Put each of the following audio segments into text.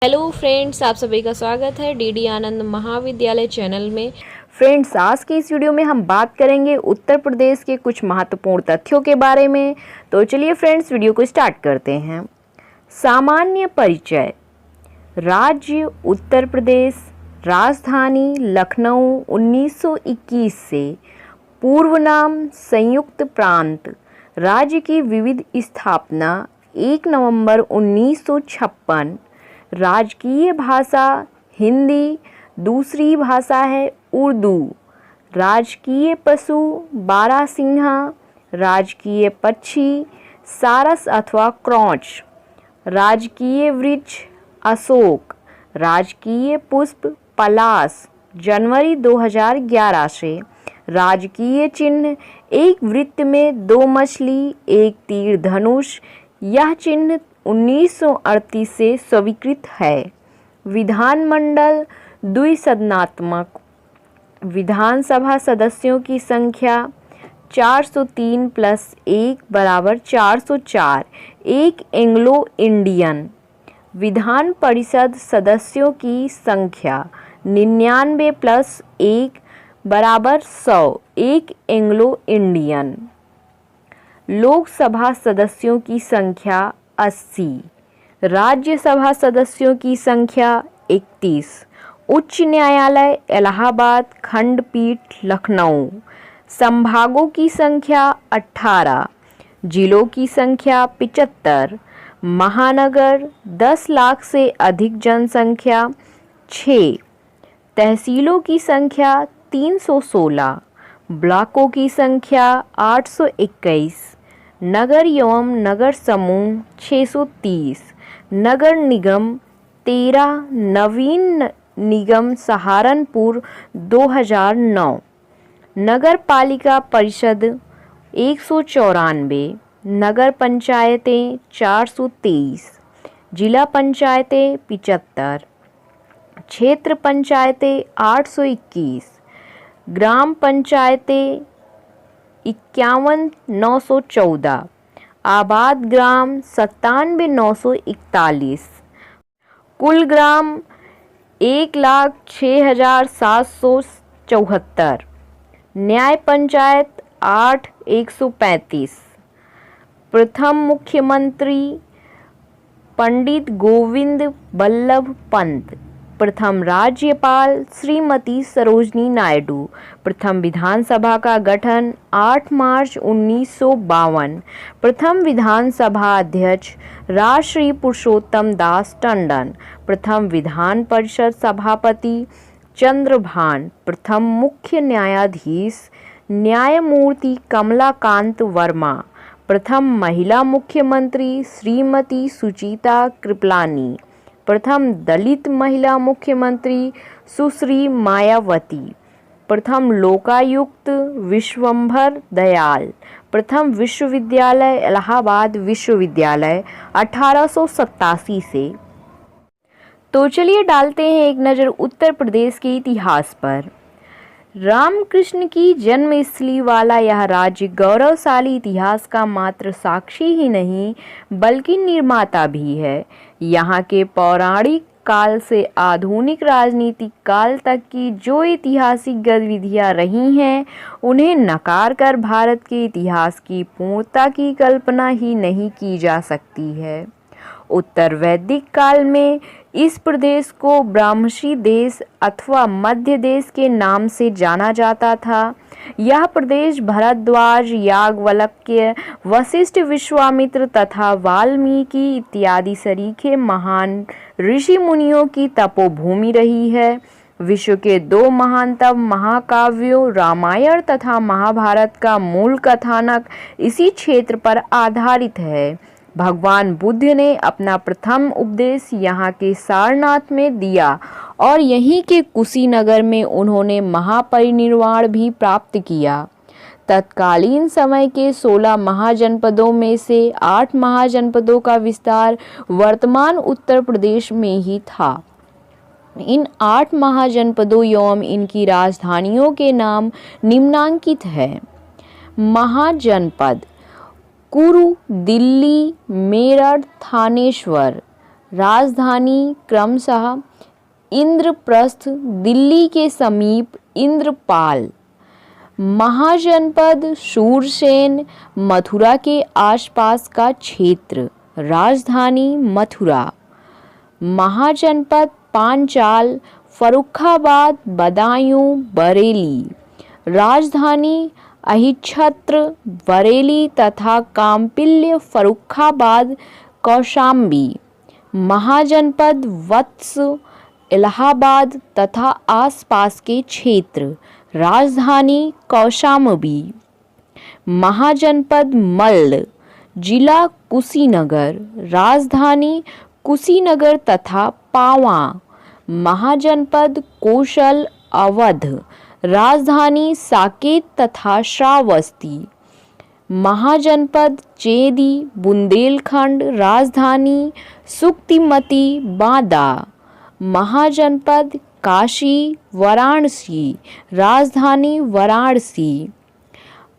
Hello friends, आप सभी का स्वागत है डीडी आनंद महाविद्यालय चैनल में। फ्रेंड्स, आज की इस वीडियो में हम बात करेंगे उत्तर प्रदेश के कुछ महत्वपूर्ण तथ्यों के बारे में। तो चलिए फ्रेंड्स, वीडियो को स्टार्ट करते हैं। सामान्य परिचय। राज्य उत्तर प्रदेश, राजधानी लखनऊ, 1921 से पूर्व नाम संयुक्त प्रांत। राज्य की विविध स्थापना 1 नवंबर 1956। राजकीय भाषा हिंदी, दूसरी भाषा है उर्दू। राजकीय पशु बारहसिंहा। राजकीय पक्षी सारस अथवा क्रॉच। राजकीय वृक्ष अशोक। राजकीय पुष्प पलाश। जनवरी 2011 से। राजकीय चिन्ह एक वृत्त में 2 मछली, एक तीर धनुष। यह चिन्ह 1938 से स्वीकृत है। विधानमंडल द्विसदनात्मक। विधानसभा सदस्यों की संख्या 403 + 1 = 404। एक एंग्लो इंडियन। विधान परिषद सदस्यों की संख्या 99 + 1 = 100। एक एंग्लो इंडियन। लोकसभा सदस्यों की संख्या 80। राज्यसभा सदस्यों की संख्या 31। उच्च न्यायालय इलाहाबाद, खंडपीठ लखनऊ। संभागों की संख्या 18। जिलों की संख्या 75। महानगर 10 लाख से अधिक जनसंख्या 6। तहसीलों की संख्या 316। ब्लॉकों की संख्या 821। नगर एवं नगर समूह 630। नगर निगम 13। नवीन निगम सहारनपुर 2009। नगर पालिका परिषद 194। नगर पंचायतें 423। जिला पंचायतें 75। क्षेत्र पंचायतें 821। ग्राम पंचायतें 51,914। आबाद ग्राम 97,941। कुल ग्राम 1,06,774। न्याय पंचायत 8,135। प्रथम मुख्यमंत्री पंडित गोविंद बल्लभ पंत। प्रथम राज्यपाल श्रीमती सरोजनी नायडू। प्रथम विधानसभा का गठन 8 मार्च 1952। प्रथम विधानसभा अध्यक्ष राजश्री पुरुषोत्तम दास टंडन। प्रथम विधान परिषद सभापति चंद्रभान। प्रथम मुख्य न्यायाधीश न्यायमूर्ति कमलाकांत वर्मा। प्रथम महिला मुख्यमंत्री श्रीमती सुचिता कृपलानी। प्रथम दलित महिला मुख्यमंत्री सुश्री मायावती। प्रथम लोकायुक्त विश्वंभर दयाल। प्रथम विश्वविद्यालय इलाहाबाद विश्वविद्यालय 1887 से। तो चलिए डालते हैं एक नज़र उत्तर प्रदेश के इतिहास पर। रामकृष्ण की जन्मस्थली वाला यह राज्य गौरवशाली इतिहास का मात्र साक्षी ही नहीं बल्कि निर्माता भी है। यहाँ के पौराणिक काल से आधुनिक राजनीतिक काल तक की जो ऐतिहासिक गतिविधियाँ रही हैं, उन्हें नकार कर भारत के इतिहास की पूर्णता की कल्पना ही नहीं की जा सकती है। उत्तर वैदिक काल में इस प्रदेश को ब्रह्मशी देश अथवा मध्य देश के नाम से जाना जाता था। यह प्रदेश भरद्वाज, याज्ञवल्क्य, वशिष्ठ, विश्वामित्र तथा वाल्मीकि इत्यादि सरीखे महान ऋषि मुनियों की तपोभूमि रही है। विश्व के 2 महानतम महाकाव्यों रामायण तथा महाभारत का मूल कथानक इसी क्षेत्र पर आधारित है। भगवान बुद्ध ने अपना प्रथम उपदेश यहाँ के सारनाथ में दिया और यहीं के कुशीनगर में उन्होंने महापरिनिर्वाण भी प्राप्त किया। तत्कालीन समय के 16 महाजनपदों में से 8 महाजनपदों का विस्तार वर्तमान उत्तर प्रदेश में ही था। इन 8 महाजनपदों एवं इनकी राजधानियों के नाम निम्नांकित हैं। महाजनपद कुरु, दिल्ली, मेरठ, थानेश्वर। राजधानी क्रमशः इंद्रप्रस्थ, दिल्ली के समीप इंद्रपाल। महाजनपद शूरसेन, मथुरा के आसपास का क्षेत्र। राजधानी मथुरा। महाजनपद पांचाल, फर्रुखाबाद, बदायूं, बरेली। राजधानी अहिच्छत्र, बरेली तथा कांपिल्य, फर्रुखाबाद, कौशाम्बी। महाजनपद वत्स, इलाहाबाद तथा आसपास के क्षेत्र। राजधानी कौशाम्बी। महाजनपद मल्ल, जिला कुशीनगर। राजधानी कुशीनगर तथा पावा। महाजनपद कौशल, अवध। राजधानी साकेत तथा श्रावस्ती। महाजनपद चेदी, बुंदेलखंड। राजधानी सुक्तिमती, बांदा। महाजनपद काशी, वाराणसी। राजधानी वाराणसी।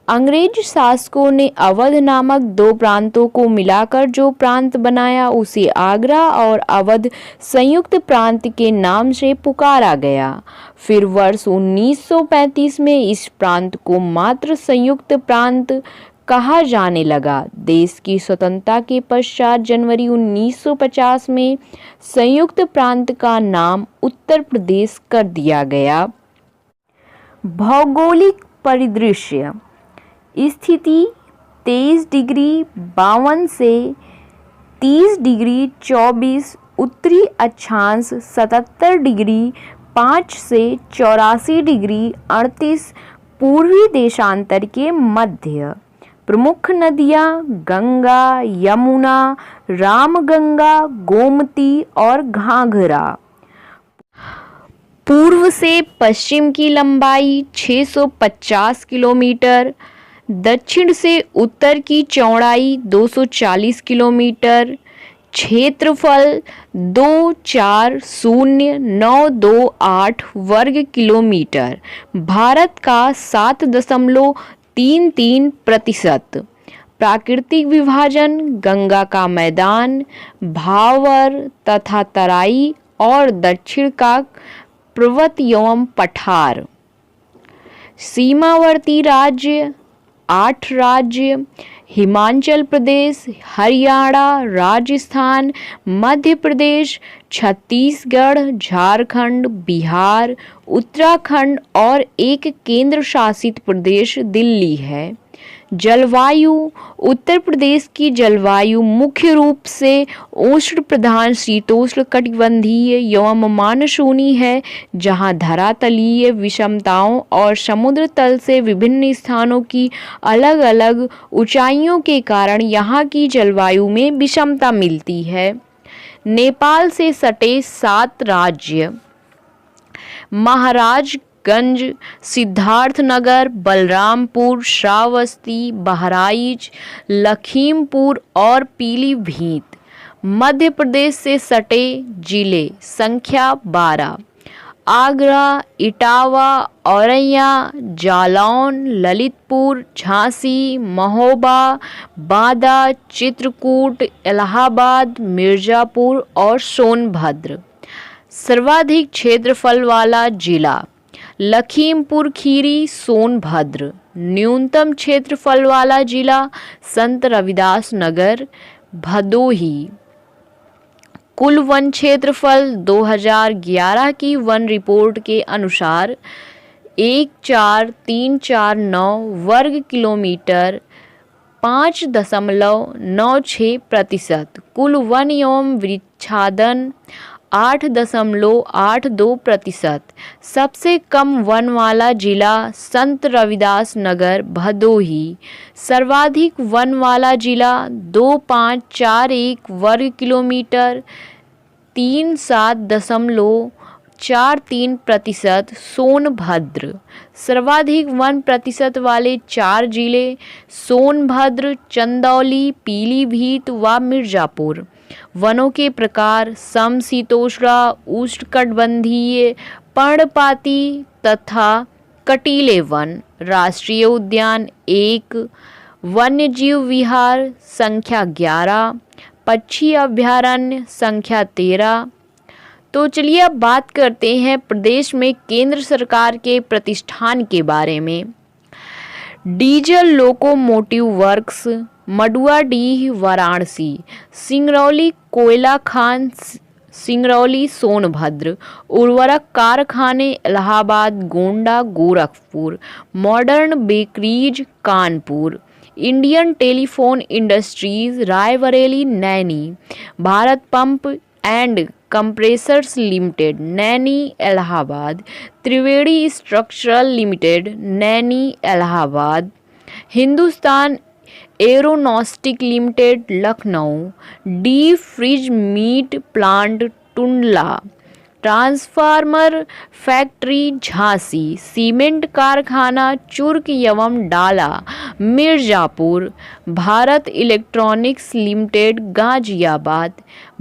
अंग्रेज शासकों ने अवध नामक दो प्रांतों को मिलाकर जो प्रांत बनाया उसे आगरा और अवध संयुक्त प्रांत के नाम से पुकारा गया। फिर वर्ष 1935 में इस प्रांत को मात्र संयुक्त प्रांत कहा जाने लगा। देश की स्वतंत्रता के पश्चात जनवरी 1950 में संयुक्त प्रांत का नाम उत्तर प्रदेश कर दिया गया। भौगोलिक परिदृश्य। स्थिति 23 डिग्री 52 से 30 डिग्री 24 उत्तरी अक्षांश, 77 डिग्री 5 से 84 डिग्री 38 पूर्वी देशांतर के मध्य। प्रमुख नदियाँ गंगा, यमुना, रामगंगा, गोमती और घाघरा। पूर्व से पश्चिम की लंबाई 650 किलोमीटर, दक्षिण से उत्तर की चौड़ाई 240 किलोमीटर, क्षेत्रफल 240,928 वर्ग किलोमीटर, भारत का 7.33%। प्राकृतिक विभाजन गंगा का मैदान, भावर तथा तराई और दक्षिण का पर्वत एवं पठार। सीमावर्ती राज्य 8 राज्य हिमाचल प्रदेश, हरियाणा, राजस्थान, मध्य प्रदेश, छत्तीसगढ़, झारखंड, बिहार, उत्तराखंड और एक केंद्र शासित प्रदेश दिल्ली है। जलवायु। उत्तर प्रदेश की जलवायु मुख्य रूप से उष्ण प्रधान शीतोष्ण कटिबंधीय एवं मानसूनी है, जहां धरातलीय विषमताओं और समुद्र तल से विभिन्न स्थानों की अलग अलग ऊंचाइयों के कारण यहां की जलवायु में विषमता मिलती है। नेपाल से सटे 7 राज्य महाराजगंज, सिद्धार्थनगर, बलरामपुर, श्रावस्ती, बहराइच, लखीमपुर और पीलीभीत। मध्य प्रदेश से सटे जिले संख्या 12 आगरा, इटावा, औरैया, जालौन, ललितपुर, झांसी, महोबा, बांदा, चित्रकूट, इलाहाबाद, मिर्जापुर और सोनभद्र। सर्वाधिक क्षेत्रफल वाला जिला लखीमपुर खीरी, सोनभद्र। न्यूनतम क्षेत्रफल वाला जिला संत रविदास नगर, भदोही। कुल वन क्षेत्रफल 2011 की वन रिपोर्ट के अनुसार 14349 वर्ग किलोमीटर, 5.96%। कुल वन एवं वृक्षादन 8.82%। सबसे कम वन वाला जिला संत रविदास नगर, भदोही। सर्वाधिक वन वाला जिला 2541 वर्ग किलोमीटर, 37.43%, सोनभद्र। सर्वाधिक वन प्रतिशत वाले 4 जिले सोनभद्र, चंदौली, पीलीभीत व मिर्जापुर। वनों के प्रकार समशीतोष्ण, उष्णकटिबंधीय, पर्णपाती तथा कटीले वन। राष्ट्रीय उद्यान 1, वन्यजीव विहार संख्या 11, पक्षी अभयारण्य संख्या 13। तो चलिए अब बात करते हैं प्रदेश में केंद्र सरकार के प्रतिष्ठान के बारे में। Diesel locomotive works Maduadih Varanasi, Singrauli कोयला खान सिंगरौली सोनभद्र, उर्वरक कारखाने Allahabad Gonda Gorakhpur, modern bakeries Kanpur, Indian telephone industries Raebareli Naini, Bharat pump and compressors limited Naini Allahabad, Triveni structural limited Naini Allahabad, Hindustan aeronautics limited Lucknow, deep freeze meat plant Tundla, transformer factory Jhansi, cement कारखाना चुर्क एवं डाला मिर्जापुर, भारत इलेक्ट्रॉनिक्स लिमिटेड गाजियाबाद,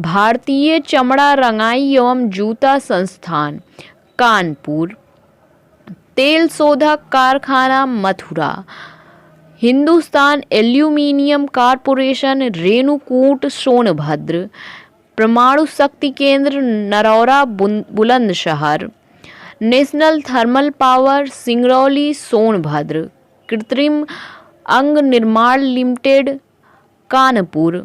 भारतीय चमड़ा रंगाई एवं जूता संस्थान कानपुर, तेल शोधक कारखाना मथुरा, हिंदुस्तान एल्यूमिनियम कॉरपोरेशन रेणुकूट सोनभद्र, परमाणु शक्ति केंद्र Narora Bulandshahr, national thermal power Singrauli Sonbhadra, कृत्रिम अंग निर्माण लिमिटेड कानपुर।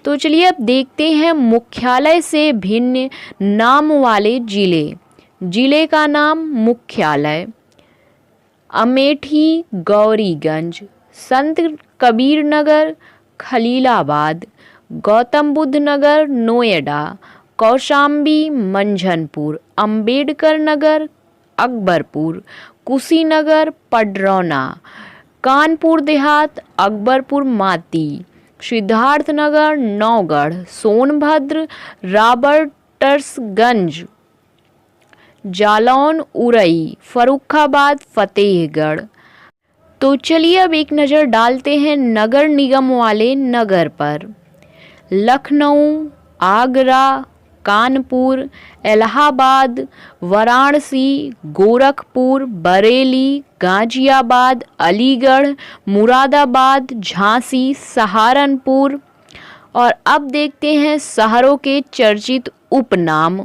तो चलिए अब देखते हैं मुख्यालय से भिन्न नाम वाले जिले। जिले का नाम मुख्यालय अमेठी गौरीगंज, संत कबीर नगर खलीलाबाद, गौतम बुद्ध नगर नोएडा, कौशाम्बी मंझनपुर, अंबेडकर नगर अकबरपुर, कुशीनगर पडरौना, कानपुर देहात अकबरपुर माती, सिद्धार्थनगर नौगढ़, सोनभद्र रॉबर्ट्सगंज, जालौन उरई, फर्रुखाबाद फतेहगढ़। तो चलिए अब एक नज़र डालते हैं नगर निगम वाले नगर पर। लखनऊ, आगरा, कानपुर, इलाहाबाद, वाराणसी, गोरखपुर, बरेली, गाजियाबाद, अलीगढ़, मुरादाबाद, झांसी, सहारनपुर। और अब देखते हैं शहरों के चर्चित उपनाम।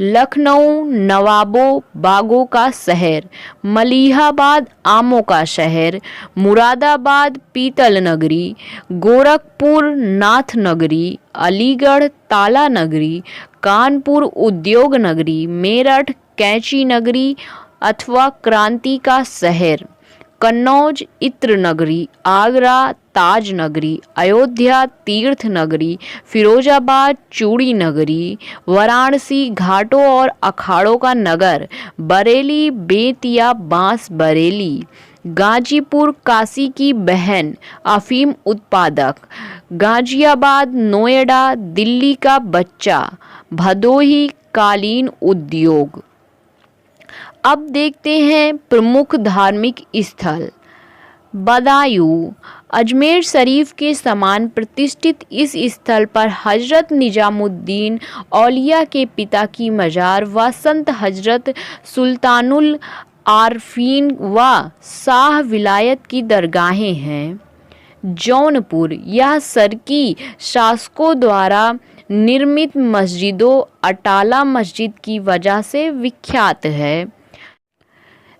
लखनऊ नवाबों बागों का शहर, मलिहाबाद आमों का शहर, मुरादाबाद पीतल नगरी, गोरखपुर नाथ नगरी, अलीगढ़ ताला नगरी, कानपुर उद्योग नगरी, मेरठ कैंची नगरी अथवा क्रांति का शहर, कन्नौज इत्र नगरी, आगरा ताज नगरी, अयोध्या तीर्थ नगरी, फिरोजाबाद चूड़ी नगरी, वाराणसी घाटों और अखाड़ों का नगर, बरेली बेतिया बांस बरेली, गाजीपुर काशी की बहन अफीम उत्पादक, गाजियाबाद नोएडा दिल्ली का बच्चा, भदोही कालीन उद्योग। अब देखते हैं प्रमुख धार्मिक स्थल। बदायूं अजमेर शरीफ के समान प्रतिष्ठित इस स्थल पर हजरत निजामुद्दीन औलिया के पिता की मजार व संत हजरत सुल्तानुल आरफीन व शाह विलायत की दरगाहें हैं। जौनपुर यह सरकी शासकों द्वारा निर्मित मस्जिदों अटाला मस्जिद की वजह से विख्यात है।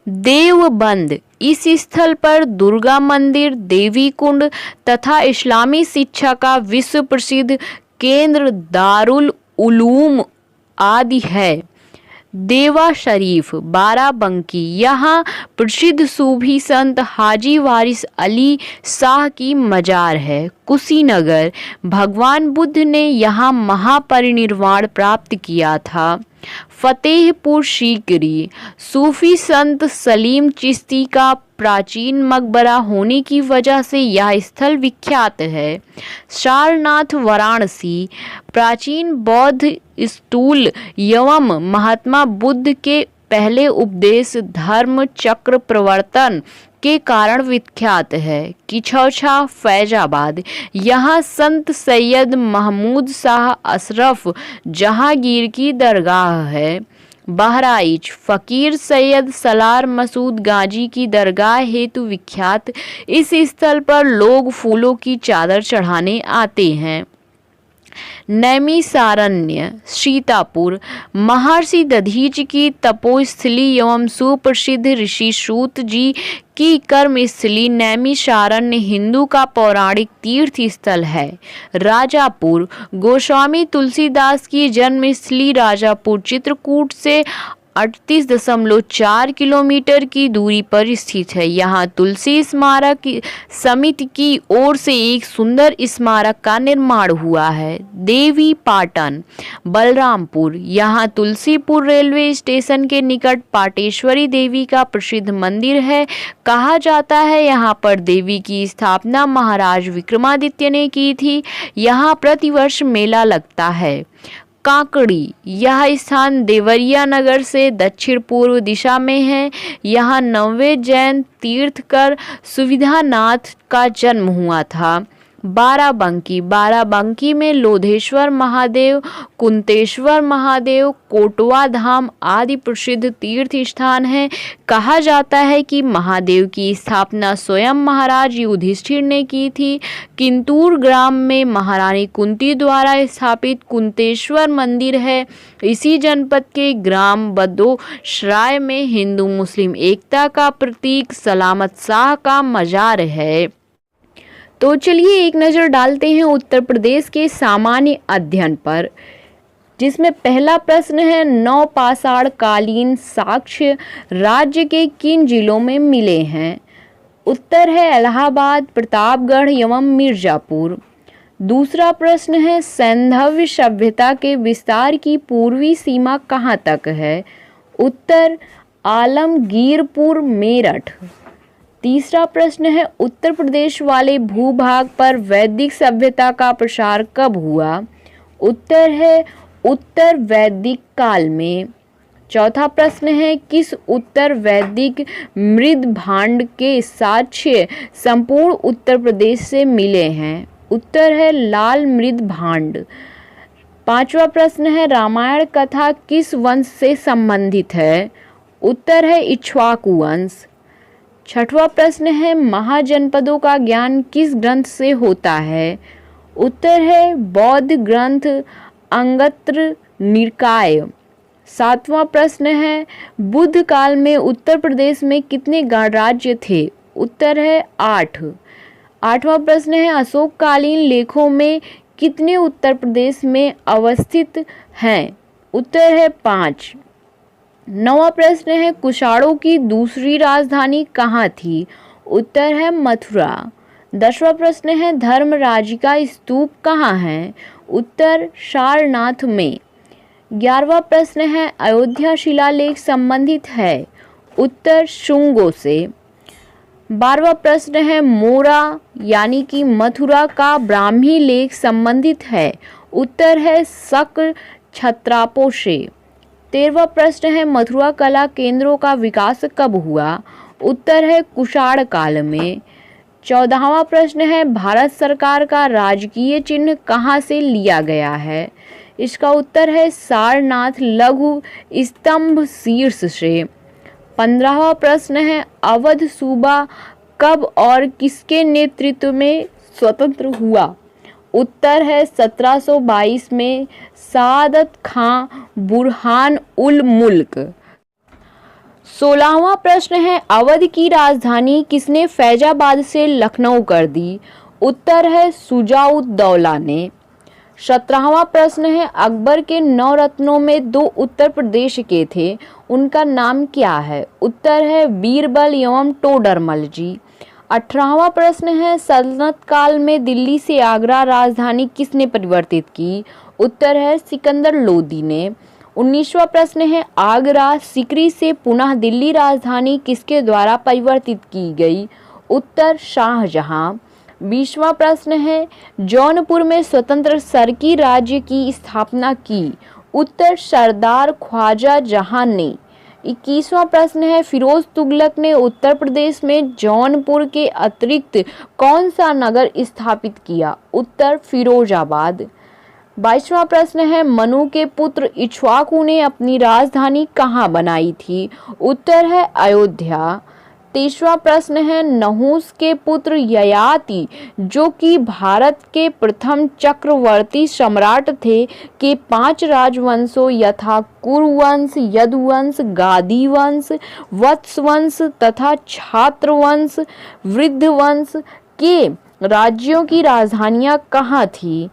देवबंद इस स्थल पर दुर्गा मंदिर, देवी कुंड तथा इस्लामी शिक्षा का विश्व प्रसिद्ध केंद्र दारुल उलूम आदि है। देवा शरीफ बाराबंकी यहाँ प्रसिद्ध सूफी संत हाजी वारिस अली शाह की मजार है। कुशीनगर भगवान बुद्ध ने यहाँ महापरिनिर्वाण प्राप्त किया था। फतेहपुर सीकरी सूफी संत सलीम चिश्ती का प्राचीन मकबरा होने की वजह से यह स्थल विख्यात है। सारनाथ वाराणसी प्राचीन बौद्ध स्कूल एवं महात्मा बुद्ध के पहले उपदेश धर्म चक्र प्रवर्तन के कारण विख्यात है। किछौछा फैजाबाद यहाँ संत सैयद महमूद शाह अशरफ जहांगीर की दरगाह है। बहराइच फ़कीर सैयद सलार मसूद गाजी की दरगाह हेतु विख्यात। इस स्थल पर लोग फूलों की चादर चढ़ाने आते हैं। नैमिषारण्य, सीतापुर। महर्षि दधीचि की तपोस्थली एवं सुप्रसिद्ध ऋषि सूत जी की कर्मस्थली नैमिषारण्य हिंदू का पौराणिक तीर्थ स्थल है। राजापुर, गोस्वामी तुलसीदास की जन्मस्थली राजापुर चित्रकूट से 38.4 किलोमीटर की दूरी पर स्थित है। यहाँ तुलसी स्मारक समिति की ओर से एक सुंदर स्मारक का निर्माण हुआ है। देवी पाटन, बलरामपुर। यहाँ तुलसीपुर रेलवे स्टेशन के निकट पाटेश्वरी देवी का प्रसिद्ध मंदिर है। कहा जाता है यहाँ पर देवी की स्थापना महाराज विक्रमादित्य ने की थी। यहाँ प्रतिवर्ष मेला लगता है। कांकड़ी, यह स्थान देवरिया नगर से दक्षिण पूर्व दिशा में है। यहाँ 90 जैन तीर्थकर सुविधानाथ का जन्म हुआ था। बाराबंकी, बाराबंकी में लोधेश्वर महादेव, कुंतेश्वर महादेव, कोटवा धाम आदि प्रसिद्ध तीर्थ स्थान हैं। कहा जाता है कि महादेव की स्थापना स्वयं महाराज युधिष्ठिर ने की थी। किंतूर ग्राम में महारानी कुंती द्वारा स्थापित कुंतेश्वर मंदिर है। इसी जनपद के ग्राम बदोसराय में हिंदू मुस्लिम एकता का प्रतीक सलामत शाह का मजार है। तो चलिए एक नज़र डालते हैं उत्तर प्रदेश के सामान्य अध्ययन पर, जिसमें पहला प्रश्न है नौपाषाण कालीन साक्ष्य राज्य के किन जिलों में मिले हैं। उत्तर है इलाहाबाद, प्रतापगढ़ एवं मिर्जापुर। दूसरा प्रश्न है सैंधव सभ्यता के विस्तार की पूर्वी सीमा कहाँ तक है। उत्तर आलमगीरपुर, मेरठ। तीसरा प्रश्न है उत्तर प्रदेश वाले भूभाग पर वैदिक सभ्यता का प्रसार कब हुआ। उत्तर है उत्तर वैदिक काल में। चौथा प्रश्न है किस उत्तर वैदिक मृद भांड के साक्ष्य संपूर्ण उत्तर प्रदेश से मिले हैं। उत्तर है लाल मृद भांड। पांचवा प्रश्न है रामायण कथा किस वंश से संबंधित है। उत्तर है इक्ष्वाकु वंश। छठवां प्रश्न है महाजनपदों का ज्ञान किस ग्रंथ से होता है। उत्तर है बौद्ध ग्रंथ अंगत्र निकाय। सातवां प्रश्न है बुद्ध काल में उत्तर प्रदेश में कितने गणराज्य थे। उत्तर है 8। आठवां प्रश्न है अशोककालीन लेखों में कितने उत्तर प्रदेश में अवस्थित हैं। उत्तर है 5। नौवां प्रश्न है कुषाणों की दूसरी राजधानी कहाँ थी। उत्तर है मथुरा। 10वां प्रश्न है धर्मराज का स्तूप कहाँ है। उत्तर सारनाथ में। 11वां प्रश्न है अयोध्या शिलालेख संबंधित है। उत्तर शुंगों से। 12वां प्रश्न है मोरा यानी कि मथुरा का ब्राह्मी लेख संबंधित है। उत्तर है शक क्षत्रापों से। 13वां प्रश्न है मथुरा कला केंद्रों का विकास कब हुआ। उत्तर है कुषाण काल में। 14वां प्रश्न है भारत सरकार का राजकीय चिन्ह कहाँ से लिया गया है। इसका उत्तर है सारनाथ लघु स्तंभ शीर्ष से। 15वां प्रश्न है अवध सूबा कब और किसके नेतृत्व में स्वतंत्र हुआ। उत्तर है 1722 में सादत खां बुरहान उल मुल्क। 16वां प्रश्न है अवध की राजधानी किसने फैजाबाद से लखनऊ कर दी। उत्तर है शुजाउद्दौला ने। 17वां प्रश्न है अकबर के 9 रत्नों में 2 उत्तर प्रदेश के थे, उनका नाम क्या है। उत्तर है बीरबल एवं टोडरमल जी। 18वां प्रश्न है सल्तनत काल में दिल्ली से आगरा राजधानी किसने परिवर्तित की। उत्तर है सिकंदर लोदी ने। 19वां प्रश्न है आगरा सिकरी से पुनः दिल्ली राजधानी किसके द्वारा परिवर्तित की गई। उत्तर शाहजहां। 20वां प्रश्न है जौनपुर में स्वतंत्र सरकी राज्य की स्थापना की। उत्तर सरदार ख्वाजा जहां ने। 21वां प्रश्न है फिरोज तुगलक ने उत्तर प्रदेश में जौनपुर के अतिरिक्त कौन सा नगर स्थापित किया। उत्तर फिरोजाबाद। 22वां प्रश्न है मनु के पुत्र इक्ष्वाकु ने अपनी राजधानी कहाँ बनाई थी। उत्तर है अयोध्या। 23वां प्रश्न है नहुस के पुत्र ययाति जो कि भारत के प्रथम चक्रवर्ती सम्राट थे के 5 राजवंशों यथा कुरुवंश, यदुवंश, गादीवंश, वत्सवंश तथा छात्रवंश, वृद्धवंश के राज्यों की राजधानियां कहाँ थी?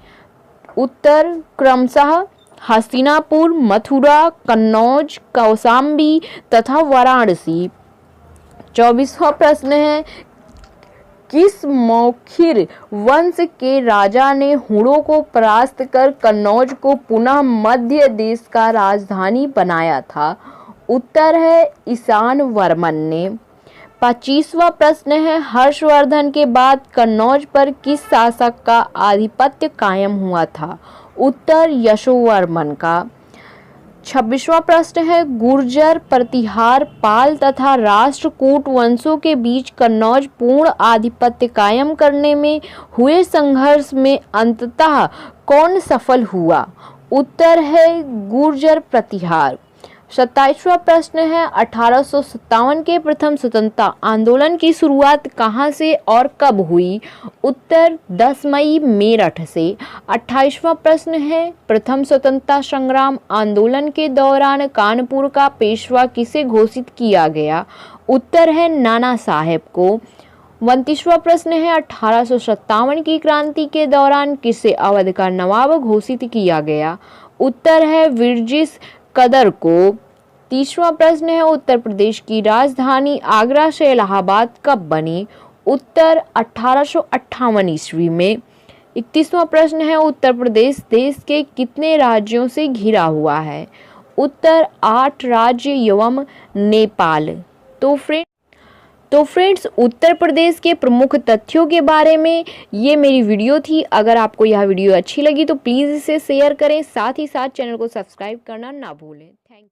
उत्तर क्रमशः हस्तिनापुर, मथुरा, कन्नौज, कौशाम्बी तथा वाराणसी। 24वां प्रश्न है किस मौखिर वंश के राजा ने हुणों को परास्त कर कन्नौज को पुनः मध्य देश का राजधानी बनाया था? उत्तर है ईशान वर्मन ने। 25वां प्रश्न है हर्षवर्धन के बाद कन्नौज पर किस शासक का आधिपत्य कायम हुआ था? उत्तर यशोवर्मन का। 26वां प्रश्न है गुर्जर, प्रतिहार, पाल तथा राष्ट्रकूट वंशों के बीच कन्नौज पूर्ण आधिपत्य कायम करने में हुए संघर्ष में अंततः कौन सफल हुआ? उत्तर है गुर्जर प्रतिहार। 27वां प्रश्न है 1857 के प्रथम स्वतंत्रता आंदोलन की शुरुआत कहाँ से और कब हुई? उत्तर 10 मई मेरठ से। 28वां प्रश्न है प्रथम स्वतंत्रता संग्राम आंदोलन के दौरान कानपुर का पेशवा किसे घोषित किया गया? उत्तर है नाना साहेब को। 29वां प्रश्न है 1857 की क्रांति के दौरान किसे अवध का नवाब घोषित किया गया? उत्तर है विरजिस कदर को। 30वां प्रश्न है उत्तर प्रदेश की राजधानी आगरा से इलाहाबाद कब बनी? उत्तर 1858 ईस्वी में। 31वां प्रश्न है उत्तर प्रदेश देश के कितने राज्यों से घिरा हुआ है? उत्तर 8 राज्य एवं नेपाल। तो फ्रेंड्स उत्तर प्रदेश के प्रमुख तथ्यों के बारे में ये मेरी वीडियो थी। अगर आपको यह वीडियो अच्छी लगी तो प्लीज़ इसे शेयर करें, साथ ही साथ चैनल को सब्सक्राइब करना ना भूलें। Thank you.